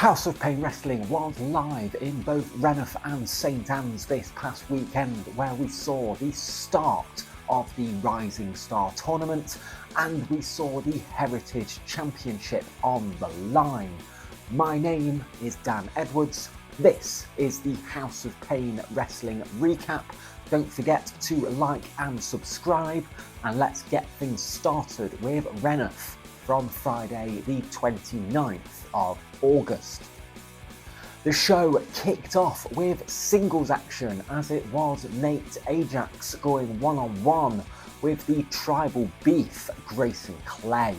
House of Pain Wrestling was live in both Reneth and St Anne's this past weekend, where we saw the start of the Rising Star tournament and we saw the Heritage Championship on the line. My name is Dan Edwards. This is the House of Pain Wrestling recap. Don't forget to like and subscribe, and let's get things started with Reneth from Friday the 29th of August. The show kicked off with singles action as it was Nate Ajax going one-on-one with the tribal beef Grayson Clay.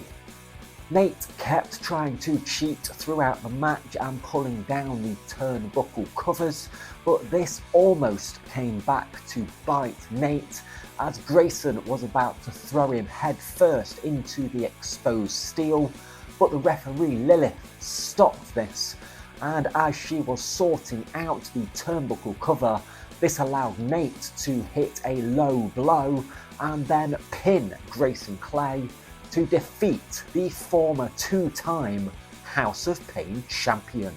Nate kept trying to cheat throughout the match and pulling down the turnbuckle covers, but this almost came back to bite Nate as Grayson was about to throw him head first into the exposed steel, but the referee Lilith stopped this, and as she was sorting out the turnbuckle cover, this allowed Nate to hit a low blow and then pin Grayson Clay to defeat the former two-time House of Pain champion.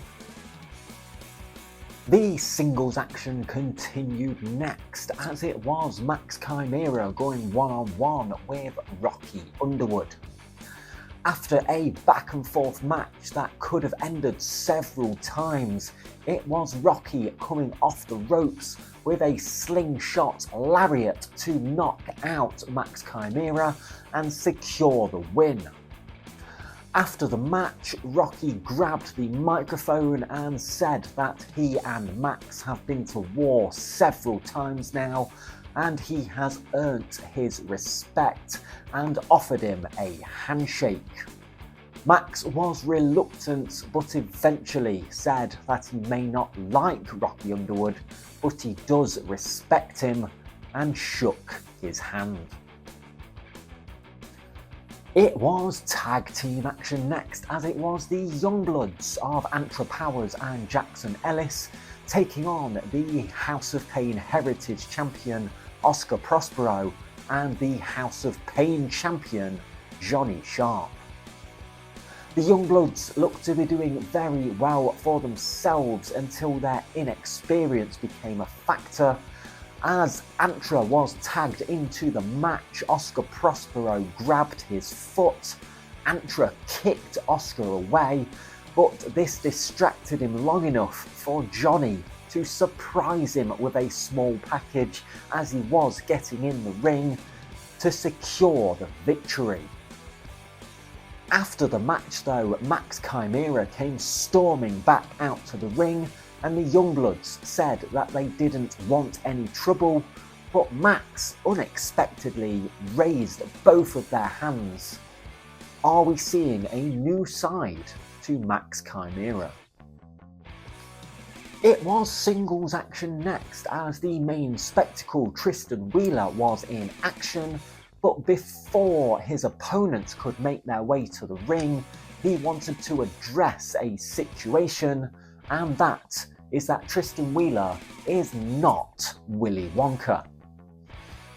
The singles action continued next as it was Max Chimera going one-on-one with Rocky Underwood. After a back and forth match that could have ended several times, it was Rocky coming off the ropes with a slingshot lariat to knock out Max Chimera and secure the win. After the match, Rocky grabbed the microphone and said that he and Max have been to war several times now, and he has earned his respect and offered him a handshake. Max was reluctant, but eventually said that he may not like Rocky Underwood, but he does respect him, and shook his hand. It was tag team action next, as it was the Youngbloods of Antra Powers and Jackson Ellis taking on the House of Pain Heritage Champion Oscar Prospero and the House of Pain champion Johnny Sharp. The Youngbloods looked to be doing very well for themselves until their inexperience became a factor. As Antra was tagged into the match, Oscar Prospero grabbed his foot. Antra kicked Oscar away, but this distracted him long enough for Johnny to surprise him with a small package as he was getting in the ring to secure the victory. After the match though, Max Chimera came storming back out to the ring, and the Youngbloods said that they didn't want any trouble, but Max unexpectedly raised both of their hands. Are we seeing a new side to Max Chimera? It was singles action next as the main spectacle Tristan Wheeler was in action, but before his opponents could make their way to the ring, he wanted to address a situation, and that is that Tristan Wheeler is not Willy Wonka.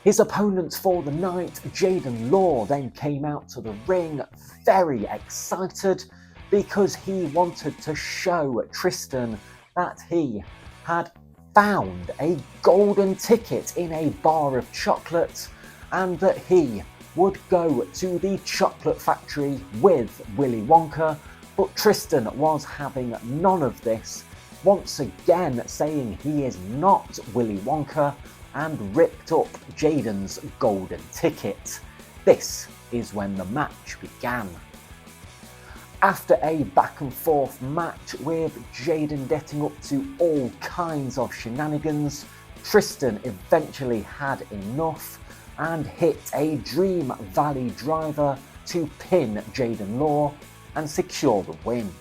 His opponent for the night, Jaden Law, then came out to the ring very excited because he wanted to show Tristan that he had found a golden ticket in a bar of chocolate and that he would go to the chocolate factory with Willy Wonka, but Tristan was having none of this, once again saying he is not Willy Wonka, and ripped up Jaden's golden ticket. This is when the match began. After a back and forth match with Jaden getting up to all kinds of shenanigans, Tristan eventually had enough and hit a Dream Valley driver to pin Jaden Law and secure the win.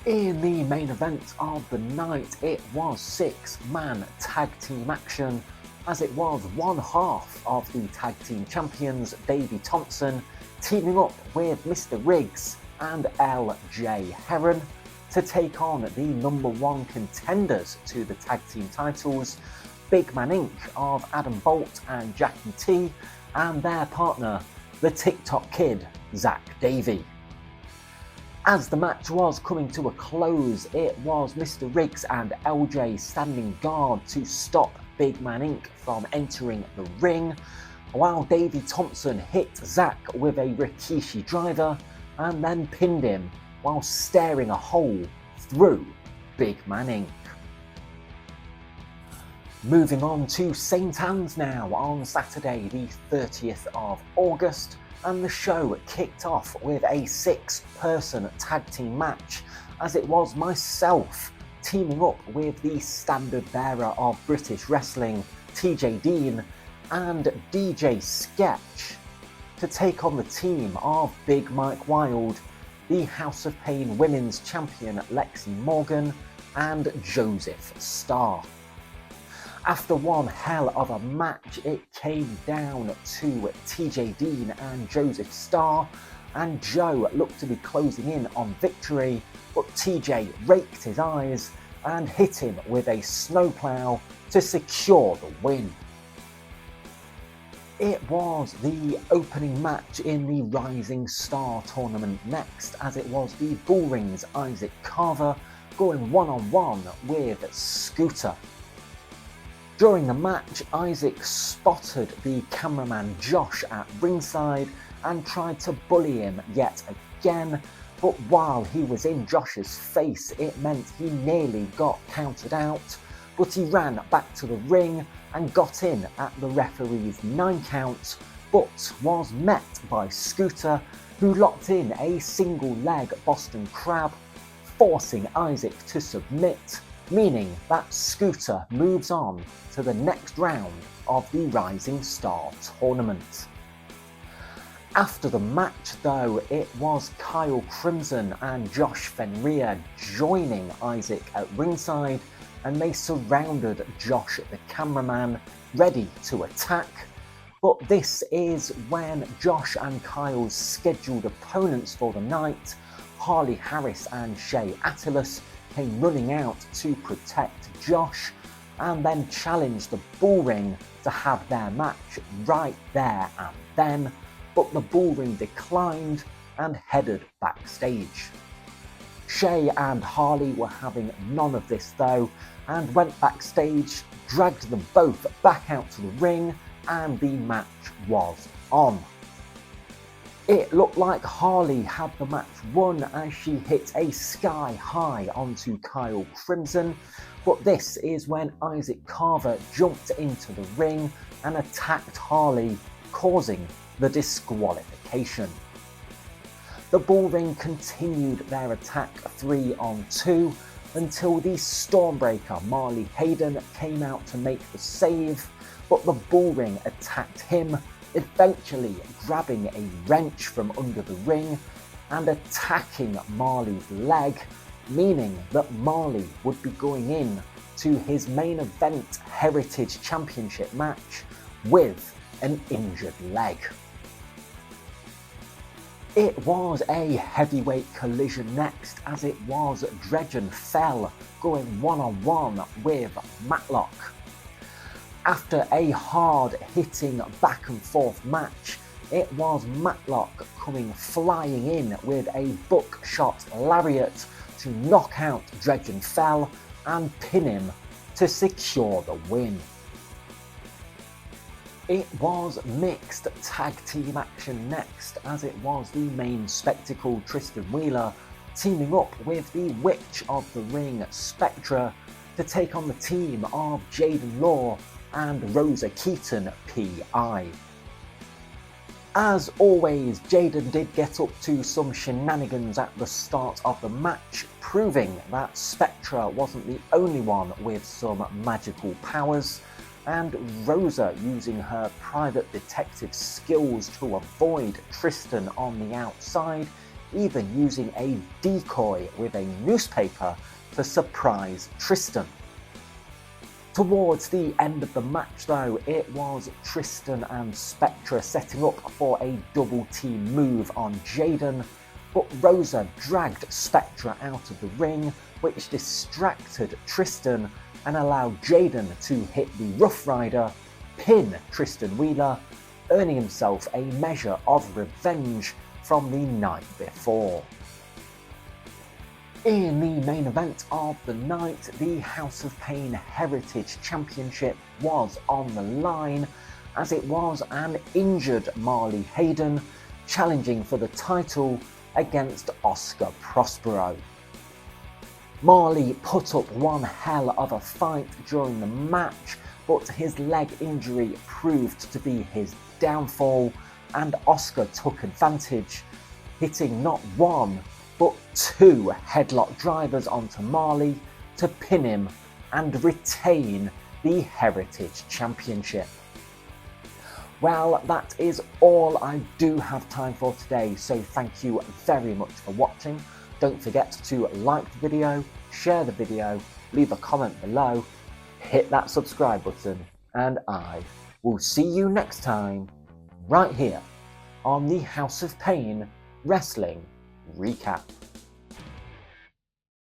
In the main event of the night, it was 6-man tag team action, as it was one half of the tag team champions, Davey Thompson, teaming up with Mr. Riggs and LJ Heron to take on the number one contenders to the tag team titles, Big Man Inc. of Adam Bolt and Jackie T, and their partner, the TikTok Kid, Zach Davey. As the match was coming to a close, it was Mr. Riggs and LJ standing guard to stop Big Man Inc. from entering the ring, while Davey Thompson hit Zack with a Rikishi driver and then pinned him while staring a hole through Big Man Inc. Moving on to St. Anne's now on Saturday the 30th of August, and the show kicked off with a 6-person tag team match, as it was myself teaming up with the standard bearer of British wrestling, TJ Dean, and DJ Sketch to take on the team of Big Mike Wild, the House of Pain Women's Champion Lexi Morgan, and Joseph Starr. After one hell of a match, it came down to TJ Dean and Joseph Starr, and Joe looked to be closing in on victory, but TJ raked his eyes and hit him with a snowplow to secure the win. It was the opening match in the Rising Star tournament next, as it was the Bullring's Isaac Carver going one-on-one with Scooter. During the match, Isaac spotted the cameraman Josh at ringside and tried to bully him yet again, but while he was in Josh's face, it meant he nearly got counted out, but he ran back to the ring and got in at the referee's 9 count, but was met by Scooter, who locked in a single leg Boston Crab, forcing Isaac to submit, meaning that Scooter moves on to the next round of the Rising Star tournament. After the match though, it was Kyle Crimson and Josh Fenrir joining Isaac at ringside, and they surrounded Josh the cameraman, ready to attack. But this is when Josh and Kyle's scheduled opponents for the night, Harley Harris and Shay Attilus, came running out to protect Josh, and then challenged the Bullring to have their match right there and then, but the Bullring declined and headed backstage. Shay and Harley were having none of this though, and went backstage, dragged them both back out to the ring, and the match was on. It looked like Harley had the match won as she hit a sky high onto Kyle Crimson, but this is when Isaac Carver jumped into the ring and attacked Harley, causing the disqualification. The Bullring continued their attack 3-on-2 until the Stormbreaker Marley Hayden came out to make the save, but the Bullring attacked him, eventually grabbing a wrench from under the ring and attacking Marley's leg, meaning that Marley would be going in to his main event Heritage Championship match with an injured leg. It was a heavyweight collision next, as it was Dredgen Fell going one-on-one with Matlock. After a hard-hitting back-and-forth match, it was Matlock coming flying in with a buckshot lariat to knock out Dredgen Fell and pin him to secure the win. It was mixed tag team action next, as it was the main spectacle Tristan Wheeler teaming up with the Witch of the Ring Spectra to take on the team of Jaden Law and Rosa Keaton PI. As always, Jaden did get up to some shenanigans at the start of the match, proving that Spectra wasn't the only one with some magical powers, and Rosa using her private detective skills to avoid Tristan on the outside, even using a decoy with a newspaper to surprise Tristan. Towards the end of the match though, it was Tristan and Spectra setting up for a double team move on Jaden, but Rosa dragged Spectra out of the ring, which distracted Tristan and allowed Jaden to hit the Rough Rider, pin Tristan Wheeler, earning himself a measure of revenge from the night before. In the main event of the night, the House of Pain Heritage Championship was on the line, as it was an injured Marley Hayden challenging for the title against Oscar Prospero. Marley put up one hell of a fight during the match, but his leg injury proved to be his downfall, and Oscar took advantage, hitting not one but two headlock drivers onto Marley to pin him and retain the Heritage Championship. Well, that is all I do have time for today, so thank you very much for watching. Don't forget to like the video, share the video, leave a comment below, hit that subscribe button, and I will see you next time, right here on the House of Pain Wrestling Recap.